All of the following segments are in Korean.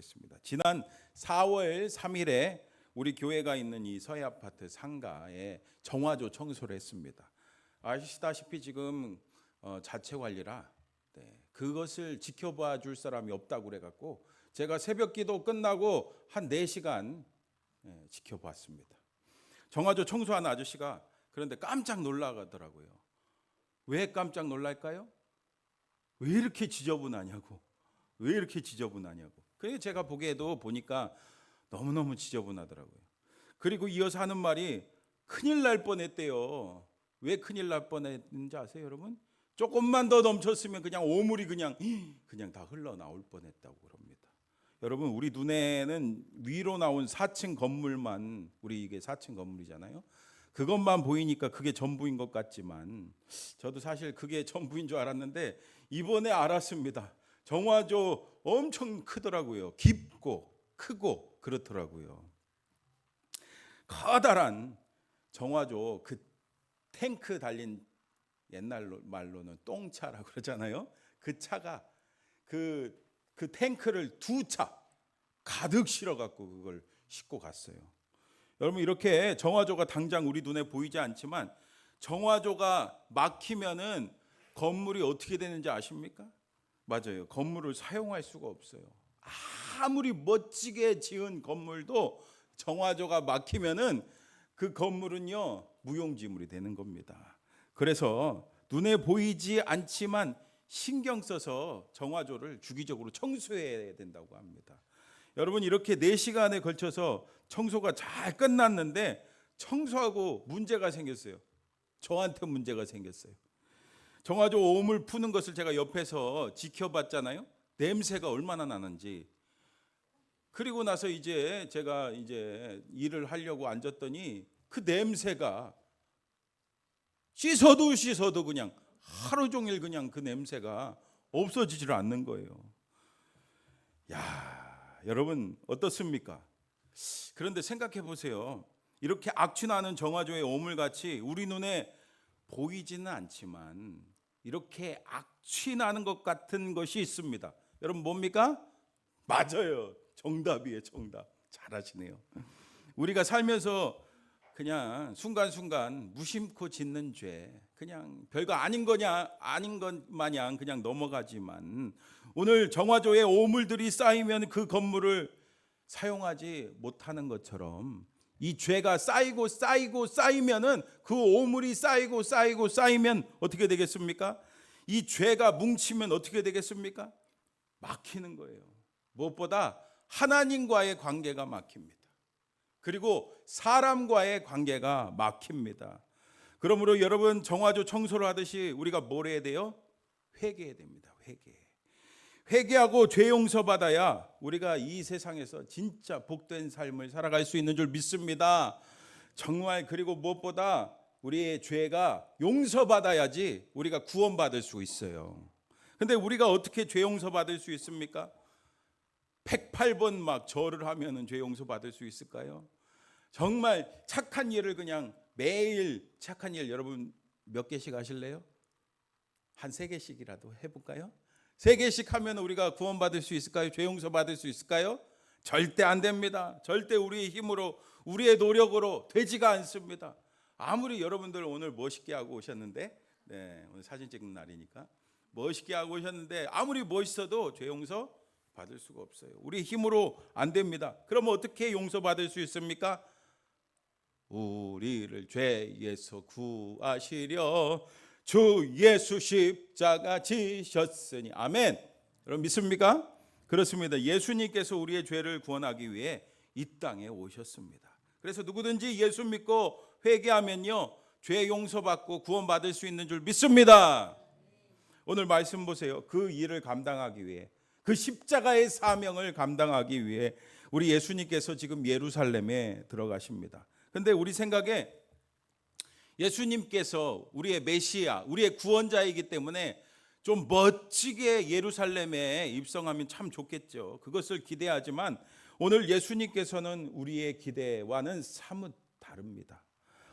하겠습니다. 지난 4월 3일에 우리 교회가 있는 이 서해 아파트 상가에 정화조 청소를 했습니다. 아시다시피 지금 자체 관리라 그것을 지켜봐 줄 사람이 없다고 그래갖고 제가 새벽 기도 끝나고 한 4시간 지켜봤습니다. 정화조 청소하는 아저씨가 그런데 깜짝 놀라가더라고요. 왜 깜짝 놀랄까요? 왜 이렇게 지저분하냐고. 왜 이렇게 지저분하냐고. 그래서 제가 보기에도 보니까 너무너무 지저분하더라고요. 그리고 이어서 하는 말이 큰일 날 뻔했대요. 왜 큰일 날 뻔했는지 아세요, 여러분? 조금만 더 넘쳤으면 그냥 오물이 그냥 다 흘러나올 뻔했다고 그럽니다. 여러분, 우리 눈에는 위로 나온 4층 건물만, 우리 이게 4층 건물이잖아요. 그것만 보이니까 그게 전부인 것 같지만 저도 사실 그게 전부인 줄 알았는데 이번에 알았습니다. 정화조 엄청 크더라고요. 깊고 크고 그렇더라고요. 커다란 정화조 그 탱크 달린 옛날 말로는 똥차라고 그러잖아요. 그 차가 그 탱크를 2차 가득 실어갖고 그걸 싣고 갔어요. 여러분, 이렇게 정화조가 당장 우리 눈에 보이지 않지만 정화조가 막히면은 건물이 어떻게 되는지 아십니까? 맞아요. 건물을 사용할 수가 없어요. 아무리 멋지게 지은 건물도 정화조가 막히면은 그 건물은요 무용지물이 되는 겁니다. 그래서 눈에 보이지 않지만 신경 써서 정화조를 주기적으로 청소해야 된다고 합니다. 여러분, 이렇게 4시간에 걸쳐서 청소가 잘 끝났는데 청소하고 문제가 생겼어요. 저한테 문제가 생겼어요. 정화조 오물 푸는 것을 제가 옆에서 지켜봤잖아요. 냄새가 얼마나 나는지. 그리고 나서 이제 제가 일을 하려고 앉았더니 그 냄새가 씻어도 그냥 하루 종일 그냥 그 냄새가 없어지질 않는 거예요. 야, 여러분 어떻습니까? 그런데 생각해 보세요. 이렇게 악취나는 정화조의 오물같이 우리 눈에 보이지는 않지만 이렇게 악취나는 것 같은 것이 있습니다. 여러분 뭡니까? 맞아요. 정답이에요. 정답. 잘하시네요. 우리가 살면서 그냥 순간순간 무심코 짓는 죄, 그냥 별거 아닌 것 마냥 그냥 넘어가지만 오늘 정화조의 오물들이 쌓이면 그 건물을 사용하지 못하는 것처럼 이 죄가 쌓이면은 그 오물이 쌓이면 어떻게 되겠습니까? 이 죄가 뭉치면 어떻게 되겠습니까? 막히는 거예요. 무엇보다 하나님과의 관계가 막힙니다. 그리고 사람과의 관계가 막힙니다. 그러므로 여러분, 정화조 청소를 하듯이 우리가 뭘 해야 돼요? 회개해야 됩니다. 회개하고 죄 용서받아야 우리가 이 세상에서 진짜 복된 삶을 살아갈 수 있는 줄 믿습니다. 정말. 그리고 무엇보다 우리의 죄가 용서받아야지 우리가 구원받을 수 있어요. 근데 우리가 어떻게 죄 용서받을 수 있습니까? 108번 막 절을 하면은 죄 용서받을 수 있을까요? 정말 착한 일을 그냥 매일 착한 일 여러분 몇 개씩 하실래요? 한 3개씩이라도 해볼까요? 3개씩 하면 우리가 구원받을 수 있을까요? 죄 용서받을 수 있을까요? 절대 안 됩니다. 절대 우리의 힘으로 우리의 노력으로 되지가 않습니다. 아무리 여러분들 오늘 멋있게 하고 오셨는데 오늘 사진 찍는 날이니까 멋있게 하고 오셨는데 아무리 멋있어도 죄 용서 받을 수가 없어요. 우리 힘으로 안 됩니다. 그럼 어떻게 용서받을 수 있습니까? 우리를 죄에서 구하시려 주 예수 십자가 지셨으니. 아멘. 여러분 믿습니까? 그렇습니다. 예수님께서 우리의 죄를 구원하기 위해 이 땅에 오셨습니다. 그래서 누구든지 예수 믿고 회개하면요 죄 용서받고 구원받을 수 있는 줄 믿습니다. 오늘 말씀 보세요. 그 일을 감당하기 위해, 그 십자가의 사명을 감당하기 위해 우리 예수님께서 지금 예루살렘에 들어가십니다. 근데 우리 생각에 예수님께서 우리의 메시아, 우리의 구원자이기 때문에 좀 멋지게 예루살렘에 입성하면 참 좋겠죠. 그것을 기대하지만 오늘 예수님께서는 우리의 기대와는 사뭇 다릅니다.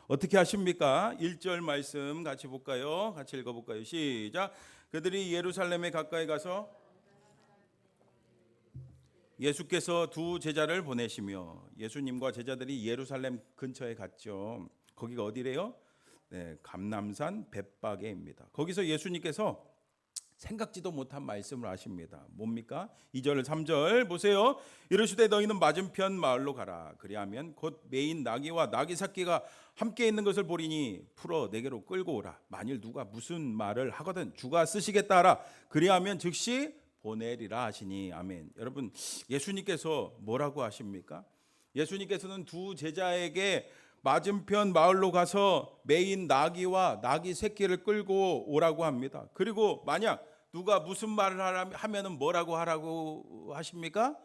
어떻게 하십니까? 1절 말씀 같이 볼까요? 같이 읽어볼까요? 시작. 그들이 예루살렘에 가까이 가서 예수께서 두 제자를 보내시며 예수님과 제자들이 예루살렘 근처에 갔죠. 거기가 어디래요? 네, 감람산 벳바게입니다. 거기서 예수님께서 생각지도 못한 말씀을 하십니다. 뭡니까? 2절 3절 보세요. 이르시되 너희는 맞은편 마을로 가라. 그리하면 곧 매인 나귀와 나귀 새끼가 함께 있는 것을 보리니 풀어 내게로 끌고 오라. 만일 누가 무슨 말을 하거든 주가 쓰시겠다 하라. 그리하면 즉시 보내리라 하시니. 아멘. 여러분, 예수님께서 뭐라고 하십니까? 예수님께서는 두 제자에게 맞은편 마을로 가서 매인 나귀와 나귀 새끼를 끌고 오라고 합니다. 그리고 만약 누가 무슨 말을 하면은 뭐라고 하라고 하십니까?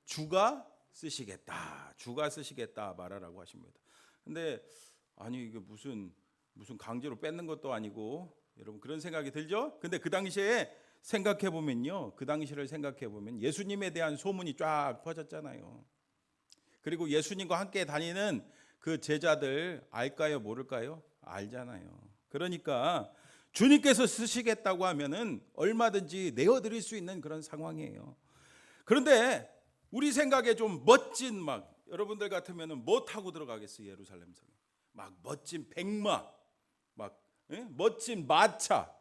주가 쓰시겠다. 주가 쓰시겠다 말하라고 하십니다. 근데 아니 이게 무슨 강제로 뺏는 것도 아니고 여러분 그런 생각이 들죠? 근데 그 당시에 생각해 보면요. 그 당시를 생각해 보면 예수님에 대한 소문이 쫙 퍼졌잖아요. 그리고 예수님과 함께 다니는 그 제자들 알까요? 모를까요? 알잖아요. 그러니까 주님께서 쓰시겠다고 하면은 얼마든지 내어드릴 수 있는 그런 상황이에요. 그런데 우리 생각에 좀 멋진 막 여러분들 같으면은 뭐 타고 들어가겠어요? 예루살렘 성에 막 멋진 백마, 막 멋진 마차,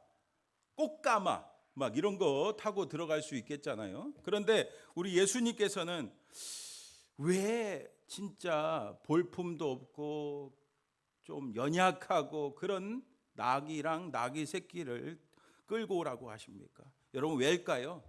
꽃가마 막 이런 거 타고 들어갈 수 있겠잖아요. 그런데 우리 예수님께서는 왜 진짜 볼품도 없고 좀 연약하고 그런 나귀랑 나귀 새끼를 끌고 오라고 하십니까? 여러분 왜일까요?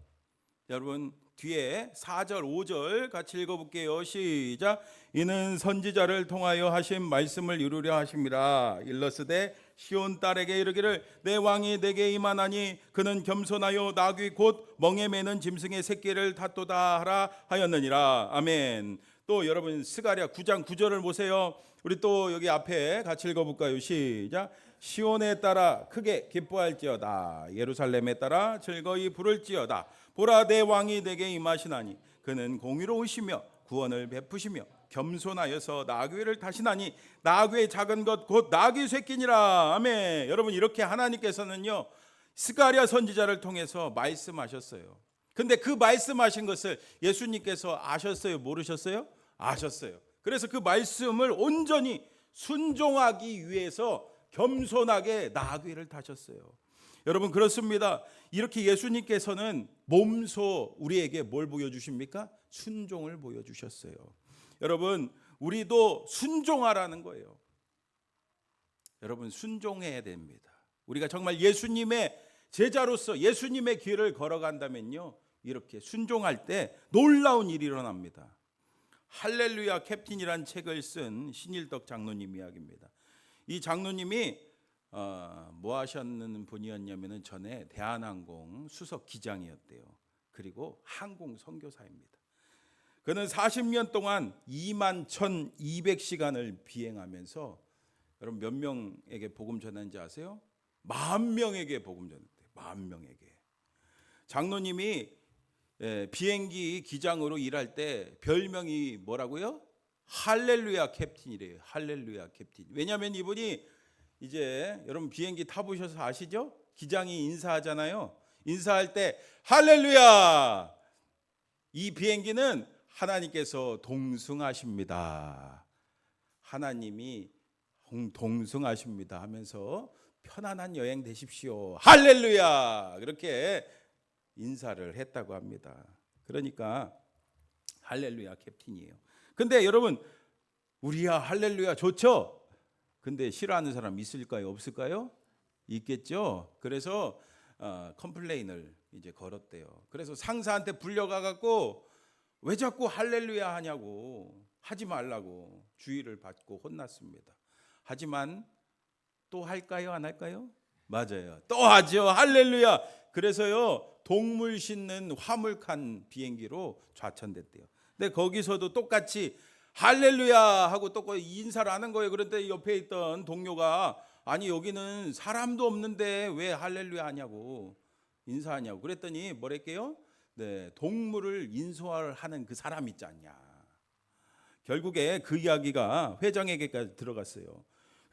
여러분 뒤에 4절 5절 같이 읽어볼게요. 시작. 이는 선지자를 통하여 하신 말씀을 이루려 하심이라. 일러스되 시온 딸에게 이르기를 내 왕이 내게 임하나니 그는 겸손하여 나귀 곧 멍에 매는 짐승의 새끼를 탔도다 하라 하였느니라. 아멘. 또 여러분 스가랴 9장 9절을 보세요. 우리 또 여기 앞에 같이 읽어볼까요? 시작. 시온에 따라 크게 기뻐할지어다. 예루살렘에 따라 즐거이 부를지어다. 보라 내 왕이 내게 임하시나니 그는 공의로우시며 구원을 베푸시며 겸손하여서 나귀를 타시나니 나귀의 작은 것 곧 나귀 새끼니라. 아멘. 여러분 이렇게 하나님께서는요 스가랴 선지자를 통해서 말씀하셨어요. 근데 그 말씀하신 것을 예수님께서 아셨어요? 모르셨어요? 아셨어요. 그래서 그 말씀을 온전히 순종하기 위해서 겸손하게 나귀를 타셨어요. 여러분 그렇습니다. 이렇게 예수님께서는 몸소 우리에게 뭘 보여주십니까? 순종을 보여주셨어요. 여러분 우리도 순종하라는 거예요. 여러분 순종해야 됩니다. 우리가 정말 예수님의 제자로서 예수님의 길을 걸어간다면요 이렇게 순종할 때 놀라운 일이 일어납니다. 할렐루야 캡틴이란 책을 쓴 신일덕 장로님 이야기입니다. 이 장로님이 뭐 하셨는 분이었냐면은 전에 대한항공 수석 기장이었대요. 그리고 항공 선교사입니다. 그는 40년 동안 21,200시간을 비행하면서 여러분 몇 명에게 복음 전했는지 아세요? 10,000명에게 복음 전했대요. 10,000명에게. 장로님이 비행기 기장으로 일할 때 별명이 뭐라고요? 할렐루야 캡틴이래요. 할렐루야 캡틴. 왜냐하면 이분이 이제 여러분 비행기 타보셔서 아시죠? 기장이 인사하잖아요. 인사할 때 할렐루야. 이 비행기는 하나님께서 동승하십니다. 하나님이 동승하십니다 하면서 편안한 여행 되십시오. 할렐루야. 그렇게 인사를 했다고 합니다. 그러니까 할렐루야 캡틴이에요. 근데 여러분 우리야 할렐루야 좋죠? 근데 싫어하는 사람 있을까요? 없을까요? 있겠죠. 그래서 컴플레인을 이제 걸었대요. 그래서 상사한테 불려가 갖고 왜 자꾸 할렐루야 하냐고 하지 말라고 주의를 받고 혼났습니다. 하지만 또 할까요? 안 할까요? 맞아요. 또 하죠. 할렐루야. 그래서요 동물 싣는 화물칸 비행기로 좌천됐대요. 근데 거기서도 똑같이 할렐루야 하고 또 인사를 하는 거예요. 그런데 옆에 있던 동료가 아니 여기는 사람도 없는데 왜 할렐루야 하냐고 인사하냐고 그랬더니 뭐랬게요? 네, 동물을 인수하는 그 사람 있지 않냐. 결국에 그 이야기가 회장에게까지 들어갔어요.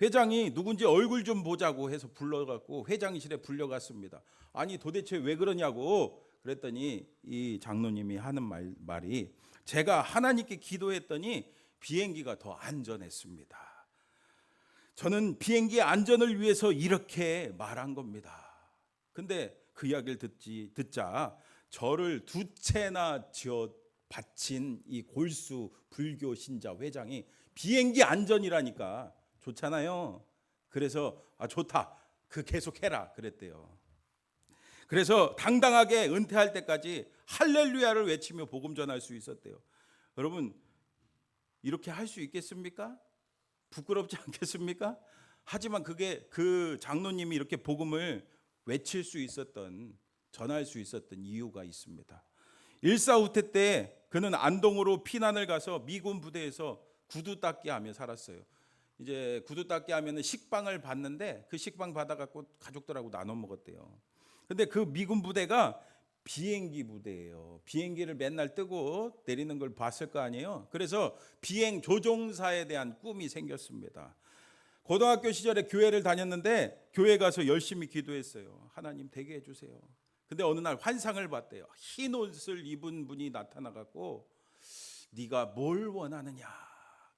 회장이 누군지 얼굴 좀 보자고 해서 불러갖고 회장실에 불려갔습니다. 아니 도대체 왜 그러냐고 그랬더니 이 장로님이 하는 말이 제가 하나님께 기도했더니 비행기가 더 안전했습니다. 저는 비행기의 안전을 위해서 이렇게 말한 겁니다. 근데 그 이야기를 듣자 저를 두 채나 지어 바친 이 골수 불교 신자 회장이 비행기 안전이라니까 좋잖아요. 그래서 좋다. 그 계속해라 그랬대요. 그래서 당당하게 은퇴할 때까지 할렐루야를 외치며 복음 전할 수 있었대요. 여러분 이렇게 할 수 있겠습니까? 부끄럽지 않겠습니까? 하지만 그게 그 장로님이 이렇게 복음을 외칠 수 있었던, 전할 수 있었던 이유가 있습니다. 일사후퇴 때 그는 안동으로 피난을 가서 미군 부대에서 구두 닦기 하며 살았어요. 이제 구두 닦기 하면은 식빵을 받는데 그 식빵 받아갖고 가족들하고 나눠 먹었대요. 근데 그 미군 부대가 비행기 부대예요. 비행기를 맨날 뜨고 내리는 걸 봤을 거 아니에요. 그래서 비행 조종사에 대한 꿈이 생겼습니다. 고등학교 시절에 교회를 다녔는데 교회 가서 열심히 기도했어요. 하나님 되게 해주세요. 근데 어느 날 환상을 봤대요. 흰 옷을 입은 분이 나타나갖고 네가 뭘 원하느냐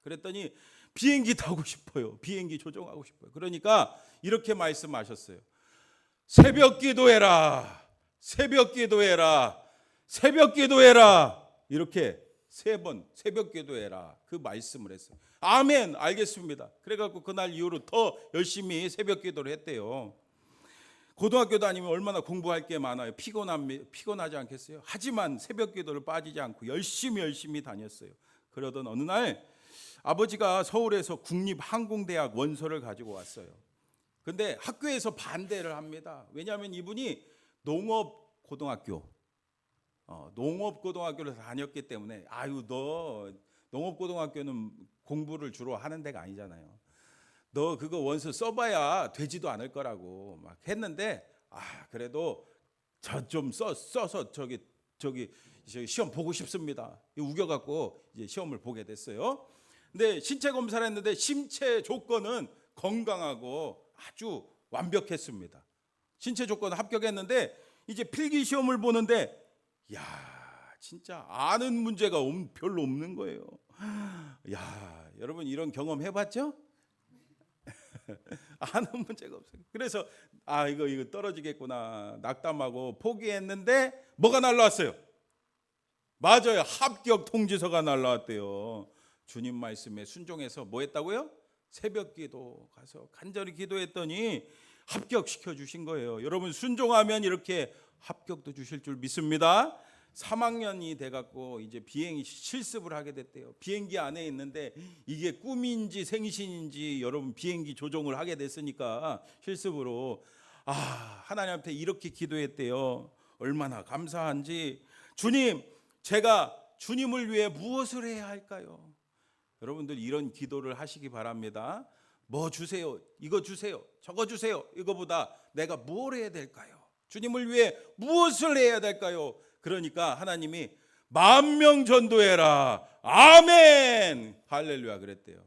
그랬더니 비행기 타고 싶어요. 비행기 조종하고 싶어요. 그러니까 이렇게 말씀하셨어요. 새벽 기도해라. 새벽 기도해라. 새벽 기도해라. 이렇게 3번 새벽 기도해라. 그 말씀을 했어요. 아멘. 알겠습니다. 그래갖고 그날 이후로 더 열심히 새벽 기도를 했대요. 고등학교 다니면 얼마나 공부할 게 많아요. 피곤하지 않겠어요? 하지만 새벽 기도를 빠지지 않고 열심히 다녔어요. 그러던 어느 날 아버지가 서울에서 국립항공대학 원서를 가지고 왔어요. 근데 학교에서 반대를 합니다. 왜냐하면 이분이 농업고등학교를 다녔기 때문에 너 농업고등학교는 공부를 주로 하는 데가 아니잖아요. 너 그거 원서 써봐야 되지도 않을 거라고 막 했는데 그래도 저 좀 써서 저기 시험 보고 싶습니다. 우겨갖고 이제 시험을 보게 됐어요. 근데 신체 검사를 했는데 신체 조건은 건강하고 아주 완벽했습니다. 신체 조건은 합격했는데 이제 필기 시험을 보는데 진짜 아는 문제가 별로 없는 거예요. 여러분 이런 경험 해봤죠? 아는 문제가 없어요. 그래서 이거 떨어지겠구나 낙담하고 포기했는데 뭐가 날라왔어요? 맞아요. 합격 통지서가 날라왔대요. 주님 말씀에 순종해서 뭐 했다고요? 새벽 기도 가서 간절히 기도했더니 합격시켜 주신 거예요. 여러분 순종하면 이렇게 합격도 주실 줄 믿습니다. 3학년이 돼갖고 이제 비행 실습을 하게 됐대요. 비행기 안에 있는데 이게 꿈인지 생신인지 여러분 비행기 조종을 하게 됐으니까 실습으로 하나님한테 이렇게 기도했대요. 얼마나 감사한지. 주님, 제가 주님을 위해 무엇을 해야 할까요? 여러분들 이런 기도를 하시기 바랍니다. 뭐 주세요, 이거 주세요, 저거 주세요. 이거보다 내가 뭘 해야 될까요? 주님을 위해 무엇을 해야 될까요? 그러니까 하나님이 10,000명 전도해라. 아멘. 할렐루야 그랬대요.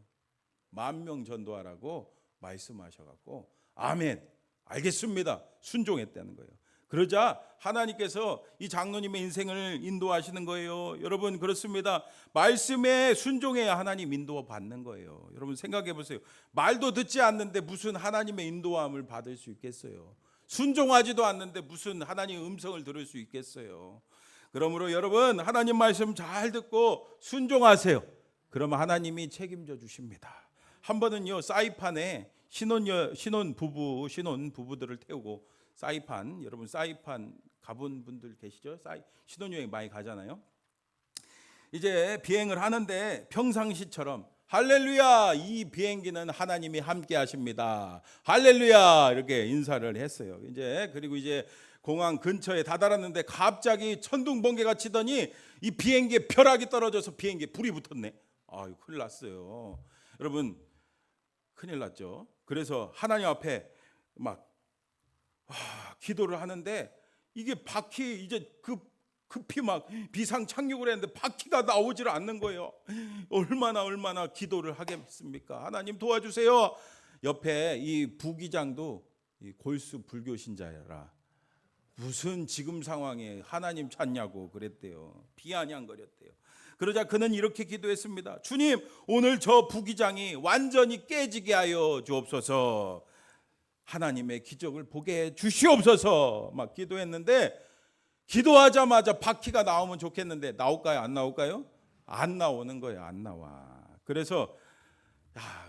10,000명 전도하라고 말씀하셔갖고 아멘. 알겠습니다. 순종했다는 거예요. 그러자 하나님께서 이 장로님의 인생을 인도하시는 거예요. 여러분 그렇습니다. 말씀에 순종해야 하나님 인도 받는 거예요. 여러분 생각해 보세요. 말도 듣지 않는데 무슨 하나님의 인도함을 받을 수 있겠어요? 순종하지도 않는데 무슨 하나님의 음성을 들을 수 있겠어요? 그러므로 여러분 하나님 말씀 잘 듣고 순종하세요. 그러면 하나님이 책임져 주십니다. 한 번은요 사이판에 신혼 부부들을 태우고 사이판, 여러분 사이판 가본 분들 계시죠? 신혼여행 많이 가잖아요. 이제 비행을 하는데 평상시처럼 할렐루야, 이 비행기는 하나님이 함께 하십니다. 할렐루야 이렇게 인사를 했어요. 그리고 이제 공항 근처에 다다랐는데 갑자기 천둥 번개가 치더니 이 비행기에 벼락이 떨어져서 비행기에 불이 붙었네. 큰일 났어요. 여러분 큰일 났죠. 그래서 하나님 앞에 막 기도를 하는데 이게 바퀴 이제 급히 막 비상 착륙을 했는데 바퀴가 나오질 않는 거예요. 얼마나 기도를 하겠습니까? 하나님 도와주세요. 옆에 이 부기장도 이 골수 불교 신자라 무슨 지금 상황에 하나님 찾냐고 그랬대요. 비아냥거렸대요. 그러자 그는 이렇게 기도했습니다. 주님, 오늘 저 부기장이 완전히 깨지게 하여 주옵소서. 하나님의 기적을 보게 해 주시옵소서. 막 기도했는데, 기도하자마자 바퀴가 나오면 좋겠는데 나올까요? 안 나올까요? 안 나오는 거예요. 안 나와. 그래서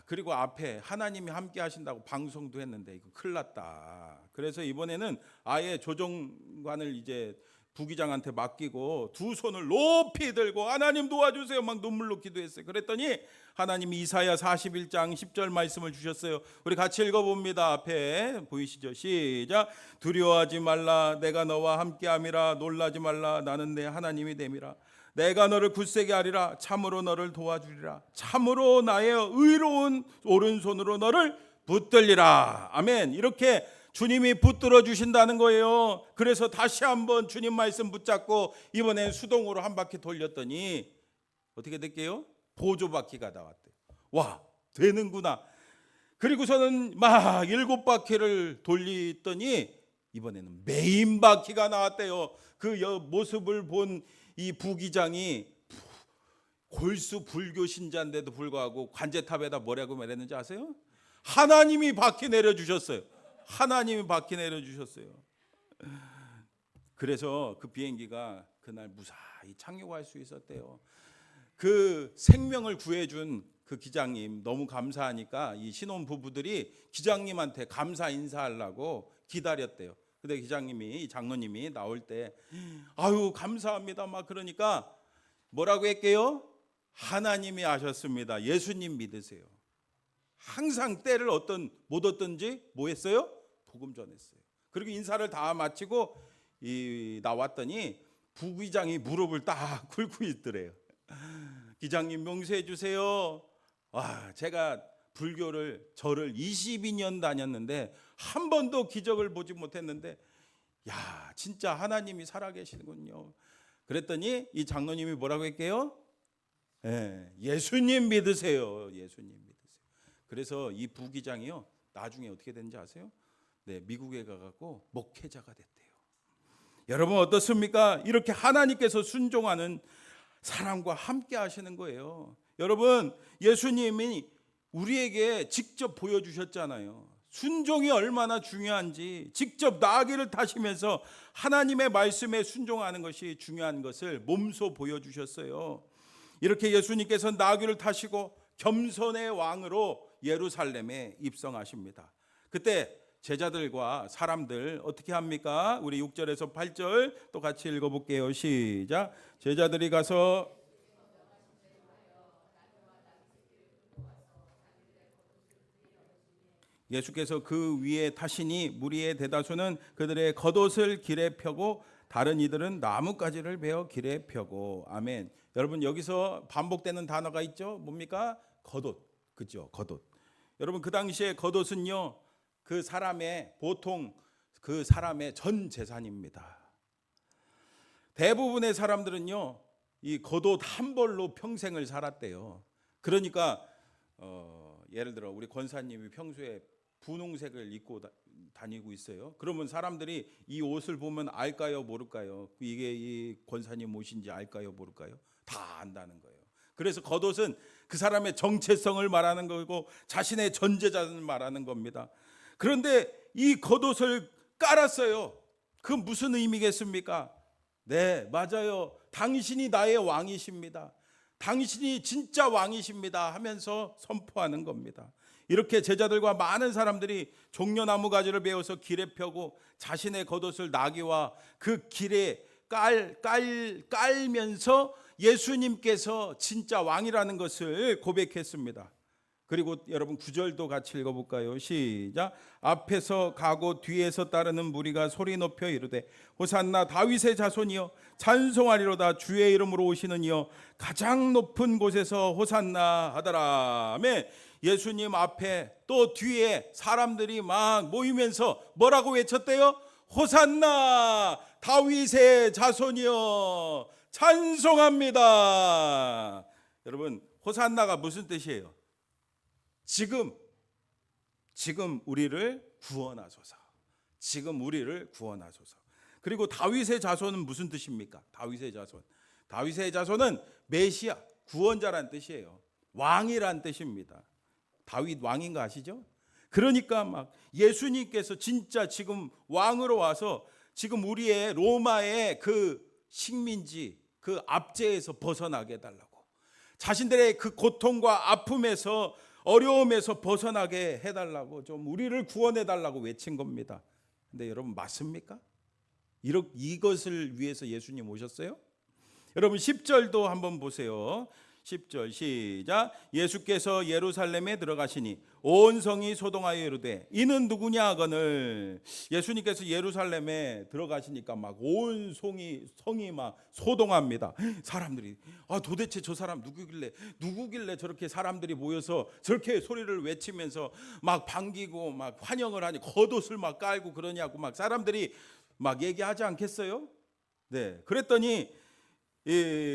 그리고 앞에 하나님이 함께 하신다고 방송도 했는데 이거 큰일 났다. 그래서 이번에는 아예 조종관을 이제 부기장한테 맡기고 두 손을 높이 들고 하나님 도와주세요 막 눈물로 기도했어요. 그랬더니 하나님이 이사야 41장 10절 말씀을 주셨어요. 우리 같이 읽어봅니다. 앞에 보이시죠? 시작. 두려워하지 말라, 내가 너와 함께함이라. 놀라지 말라, 나는 내 하나님이 됨이라. 내가 너를 굳세게 하리라. 참으로 너를 도와주리라. 참으로 나의 의로운 오른손으로 너를 붙들리라. 아멘. 이렇게 주님이 붙들어 주신다는 거예요. 그래서 다시 한번 주님 말씀 붙잡고 이번엔 수동으로 한 바퀴 돌렸더니 어떻게 될게요? 보조바퀴가 나왔대요. 와, 되는구나. 그리고서는 막 7바퀴를 돌리더니 이번에는 메인 바퀴가 나왔대요. 그 모습을 본 이 부기장이 골수 불교 신자인데도 불구하고 관제탑에다 뭐라고 말했는지 아세요? 하나님이 바퀴 내려주셨어요. 하나님이 바퀴 내려주셨어요. 그래서 그 비행기가 그날 무사히 착륙할 수 있었대요. 그 생명을 구해준 그 기장님 너무 감사하니까 이 신혼 부부들이 기장님한테 감사 인사하려고 기다렸대요. 근데 기장님이, 장로님이 나올 때 아유 감사합니다 막 그러니까 뭐라고 했게요? 하나님이 하셨습니다. 예수님 믿으세요. 항상 때를 못 얻든지 뭐 했어요? 복음 전했어요. 그리고 인사를 다 마치고 나왔더니 부기장이 무릎을 딱 꿇고 있더래요. 기장님 용서해 주세요. 제가 절을 22년 다녔는데 한 번도 기적을 보지 못했는데 야 진짜 하나님이 살아계시는군요. 그랬더니 이 장로님이 뭐라고 했게요? 예수님 믿으세요. 예수님 믿으세요. 그래서 이 부기장이요 나중에 어떻게 됐는지 아세요? 미국에 가갖고 목회자가 됐대요. 여러분 어떻습니까? 이렇게 하나님께서 순종하는 사람과 함께 하시는 거예요. 여러분 예수님이 우리에게 직접 보여주셨잖아요. 순종이 얼마나 중요한지 직접 나귀를 타시면서 하나님의 말씀에 순종하는 것이 중요한 것을 몸소 보여주셨어요. 이렇게 예수님께서 나귀를 타시고 겸손의 왕으로 예루살렘에 입성하십니다. 그때 제자들과 사람들 어떻게 합니까? 우리 6절에서 8절 또 같이 읽어볼게요. 시작. 제자들이 가서 예수께서 그 위에 타시니 무리의 대다수는 그들의 겉옷을 길에 펴고 다른 이들은 나뭇가지를 베어 길에 펴고. 아멘. 여러분 여기서 반복되는 단어가 있죠. 뭡니까? 겉옷. 그죠? 겉옷. 여러분 그 당시에 겉옷은요 보통 그 사람의 전 재산입니다. 대부분의 사람들은요 이 겉옷 한 벌로 평생을 살았대요. 그러니까 예를 들어 우리 권사님이 평소에 분홍색을 입고 다니고 있어요. 그러면 사람들이 이 옷을 보면 알까요, 모를까요? 이게 이 권사님 옷인지 알까요, 모를까요? 다 안다는 거예요. 그래서 겉옷은 그 사람의 정체성을 말하는 거고 자신의 전제자를 말하는 겁니다. 그런데 이 겉옷을 깔았어요. 그 무슨 의미겠습니까? 네, 맞아요. 당신이 나의 왕이십니다. 당신이 진짜 왕이십니다 하면서 선포하는 겁니다. 이렇게 제자들과 많은 사람들이 종려나무 가지를 베어서 길에 펴고 자신의 겉옷을 나귀와 그 길에 깔면서 예수님께서 진짜 왕이라는 것을 고백했습니다. 그리고 여러분 9절도 같이 읽어볼까요? 시작. 앞에서 가고 뒤에서 따르는 무리가 소리 높여 이르되 호산나 다윗의 자손이여 찬송하리로다 주의 이름으로 오시는 이여 가장 높은 곳에서 호산나 하더라. 아멘. 예수님 앞에 또 뒤에 사람들이 막 모이면서 뭐라고 외쳤대요? 호산나 다윗의 자손이여 찬송합니다. 여러분 호산나가 무슨 뜻이에요? 지금 우리를 구원하소서. 지금 우리를 구원하소서. 그리고 다윗의 자손은 무슨 뜻입니까? 다윗의 자손. 다윗의 자손은 메시아, 구원자란 뜻이에요. 왕이란 뜻입니다. 다윗 왕인 거 아시죠? 그러니까 막 예수님께서 진짜 지금 왕으로 와서 지금 우리의 로마의 그 식민지, 그 압제에서 벗어나게 해달라고, 자신들의 그 고통과 아픔에서, 어려움에서 벗어나게 해달라고, 좀 우리를 구원해달라고 외친 겁니다. 근데 여러분 맞습니까? 이것을 위해서 예수님 오셨어요? 여러분 10절도 한번 보세요. 10절 시작. 예수께서 예루살렘에 들어가시니 온 성이 소동하여 이르되 이는 누구냐 하거늘. 예수님께서 예루살렘에 들어가시니까 막 온 성이 막 소동합니다. 사람들이 도대체 저 사람 누구길래 저렇게 사람들이 모여서 저렇게 소리를 외치면서 막 반기고 막 환영을 하니, 겉옷을 막 깔고 그러냐고 막 사람들이 막 얘기하지 않겠어요? 네, 그랬더니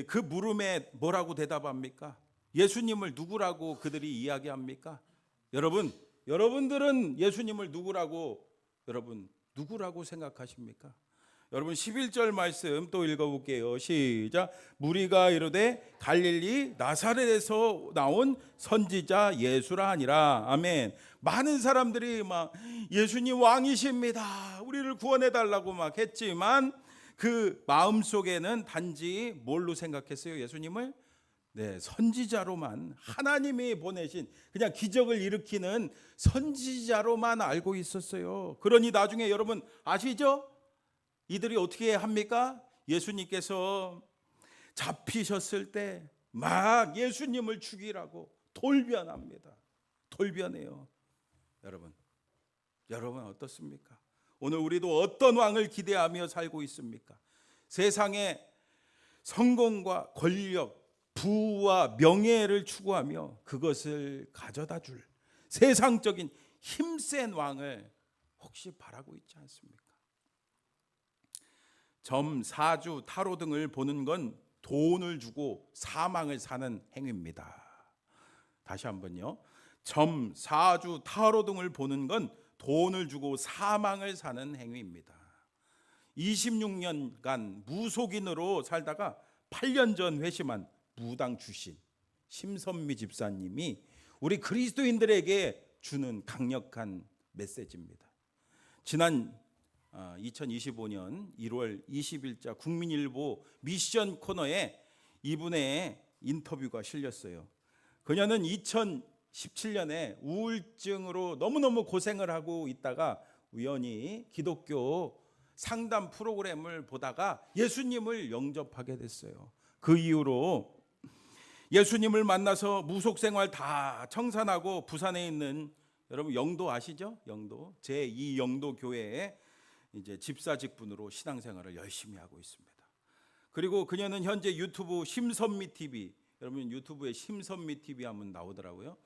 그 물음에 뭐라고 대답합니까? 예수님을 누구라고 그들이 이야기합니까? 여러분들은 예수님을 누구라고 생각하십니까? 여러분 11절 말씀 또 읽어볼게요. 시작. 무리가 이르되 갈릴리 나사렛에서 나온 선지자 예수라 하니라. 아멘. 많은 사람들이 막 예수님 왕이십니다, 우리를 구원해달라고 막 했지만 그 마음속에는 단지 뭘로 생각했어요? 예수님을 선지자로만, 하나님이 보내신 그냥 기적을 일으키는 선지자로만 알고 있었어요. 그러니 나중에 여러분 아시죠? 이들이 어떻게 합니까? 예수님께서 잡히셨을 때 막 예수님을 죽이라고 돌변합니다. 돌변해요. 여러분 어떻습니까? 오늘 우리도 어떤 왕을 기대하며 살고 있습니까? 세상의 성공과 권력, 부와 명예를 추구하며 그것을 가져다 줄 세상적인 힘센 왕을 혹시 바라고 있지 않습니까? 점, 사주, 타로 등을 보는 건 돈을 주고 사망을 사는 행위입니다. 다시 한번요. 점, 사주, 타로 등을 보는 건 돈을 주고 사망을 사는 행위입니다. 26년간 무속인으로 살다가 8년 전 회심한 무당 출신 심선미 집사님이 우리 그리스도인들에게 주는 강력한 메시지입니다. 지난 2025년 1월 20일자 국민일보 미션 코너에 이분의 인터뷰가 실렸어요. 그녀는 2017년에 우울증으로 너무너무 고생을 하고 있다가 우연히 기독교 상담 프로그램을 보다가 예수님을 영접하게 됐어요. 그 이후로 예수님을 만나서 무속 생활 다 청산하고 부산에 있는, 여러분 영도 아시죠? 영도 제2 영도 교회에 이제 집사 직분으로 신앙생활을 열심히 하고 있습니다. 그리고 그녀는 현재 유튜브 심선미 TV, 여러분 유튜브에 심선미 TV 하면 나오더라고요.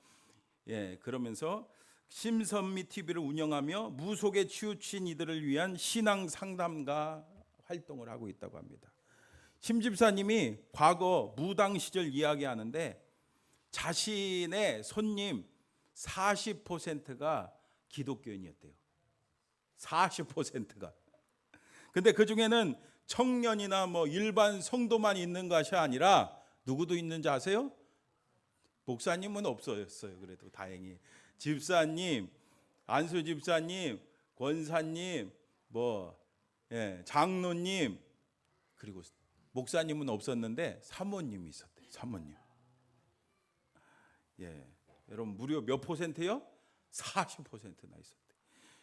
그러면서 심선미 TV를 운영하며 무속에 치우친 이들을 위한 신앙 상담가 활동을 하고 있다고 합니다. 심 집사님이 과거 무당 시절 이야기하는데 자신의 손님 40%가 기독교인이었대요. 40%가. 근데 그 중에는 청년이나 일반 성도만 있는 것이 아니라 누구도 있는지 아세요? 목사님은 없었어요. 그래도 다행히 집사님, 안수 집사님, 권사님, 장로님, 그리고 목사님은 없었는데 사모님이 있었대요. 사모님. 여러분 무려 몇 %요? 40%나 있었대요.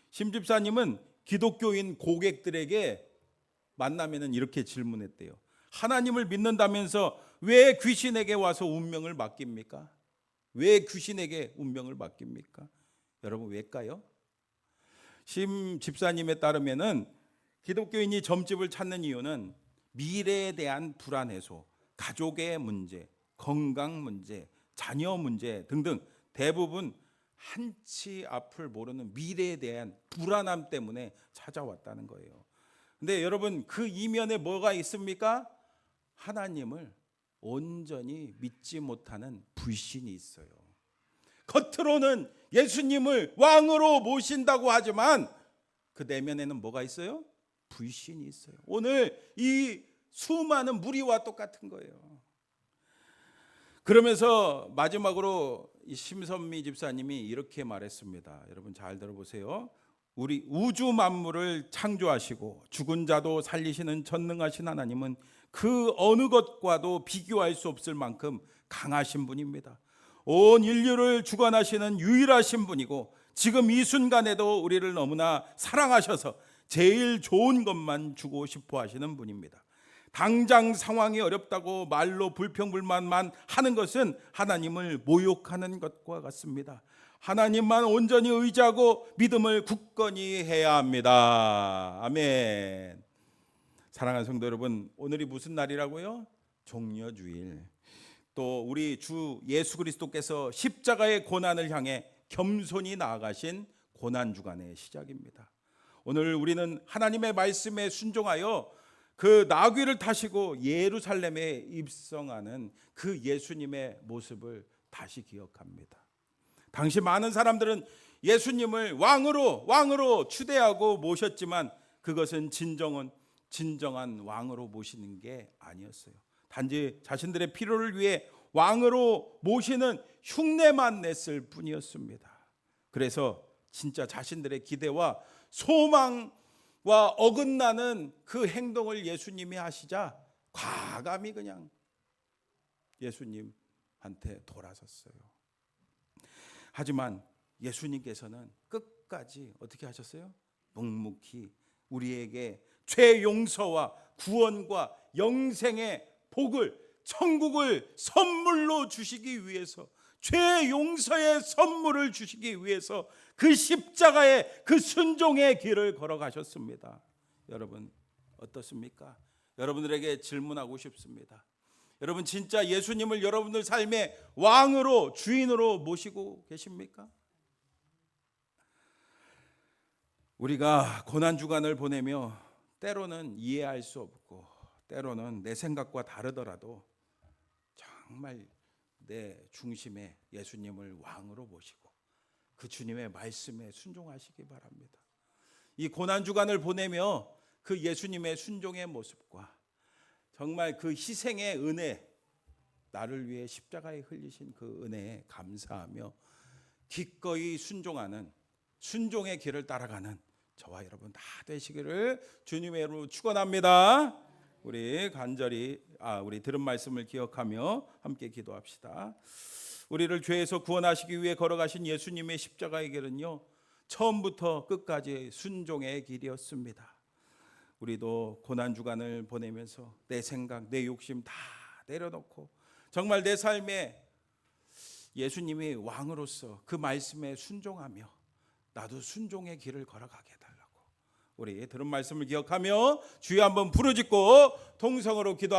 심 집사님은 기독교인 고객들에게 만나면은 이렇게 질문했대요. 하나님을 믿는다면서 왜 귀신에게 와서 운명을 맡깁니까? 왜 귀신에게 운명을 맡깁니까? 여러분 왜일까요? 심 집사님에 따르면은 기독교인이 점집을 찾는 이유는 미래에 대한 불안 해소, 가족의 문제, 건강 문제, 자녀 문제 등등 대부분 한치 앞을 모르는 미래에 대한 불안함 때문에 찾아왔다는 거예요. 근데 여러분 그 이면에 뭐가 있습니까? 하나님을 온전히 믿지 못하는 불신이 있어요. 겉으로는 예수님을 왕으로 모신다고 하지만 그 내면에는 뭐가 있어요? 불신이 있어요. 오늘 이 수많은 무리와 똑같은 거예요. 그러면서 마지막으로 이 심선미 집사님이 이렇게 말했습니다. 여러분 잘 들어보세요. 우리 우주 만물을 창조하시고 죽은 자도 살리시는 전능하신 하나님은 그 어느 것과도 비교할 수 없을 만큼 강하신 분입니다. 온 인류를 주관하시는 유일하신 분이고 지금 이 순간에도 우리를 너무나 사랑하셔서 제일 좋은 것만 주고 싶어 하시는 분입니다. 당장 상황이 어렵다고 말로 불평불만만 하는 것은 하나님을 모욕하는 것과 같습니다. 하나님만 온전히 의지하고 믿음을 굳건히 해야 합니다. 아멘. 사랑하는 성도 여러분, 오늘이 무슨 날이라고요? 종려주일. 또 우리 주 예수 그리스도께서 십자가의 고난을 향해 겸손히 나아가신 고난주간의 시작입니다. 오늘 우리는 하나님의 말씀에 순종하여 그 나귀를 타시고 예루살렘에 입성하는 그 예수님의 모습을 다시 기억합니다. 당시 많은 사람들은 예수님을 왕으로 추대하고 모셨지만 그것은 진정한 왕으로 모시는 게 아니었어요. 단지 자신들의 필요를 위해 왕으로 모시는 흉내만 냈을 뿐이었습니다. 그래서 진짜 자신들의 기대와 소망과 어긋나는 그 행동을 예수님이 하시자 과감히 그냥 예수님한테 돌아섰어요. 하지만 예수님께서는 끝까지 어떻게 하셨어요? 묵묵히 우리에게 죄 용서와 구원과 영생의 복을, 천국을 선물로 주시기 위해서, 죄 용서의 선물을 주시기 위해서 그 십자가의 그 순종의 길을 걸어가셨습니다. 여러분 어떻습니까? 여러분들에게 질문하고 싶습니다. 여러분 진짜 예수님을 여러분들 삶의 왕으로, 주인으로 모시고 계십니까? 우리가 고난주간을 보내며 때로는 이해할 수 없고 때로는 내 생각과 다르더라도 정말 내 중심에 예수님을 왕으로 모시고 그 주님의 말씀에 순종하시기 바랍니다. 이 고난주간을 보내며 그 예수님의 순종의 모습과 정말 그 희생의 은혜, 나를 위해 십자가에 흘리신 그 은혜에 감사하며 기꺼이 순종하는 순종의 길을 따라가는 저와 여러분 다 되시기를 주님의 이름으로 축원합니다. 우리 간절히 우리 들은 말씀을 기억하며 함께 기도합시다. 우리를 죄에서 구원하시기 위해 걸어가신 예수님의 십자가의 길은요, 처음부터 끝까지 순종의 길이었습니다. 우리도 고난주간을 보내면서 내 생각, 내 욕심 다 내려놓고 정말 내 삶에 예수님이 왕으로서 그 말씀에 순종하며 나도 순종의 길을 걸어가게 해달라고 우리 들은 말씀을 기억하며 주여 한번 부르짖고 통성으로 기도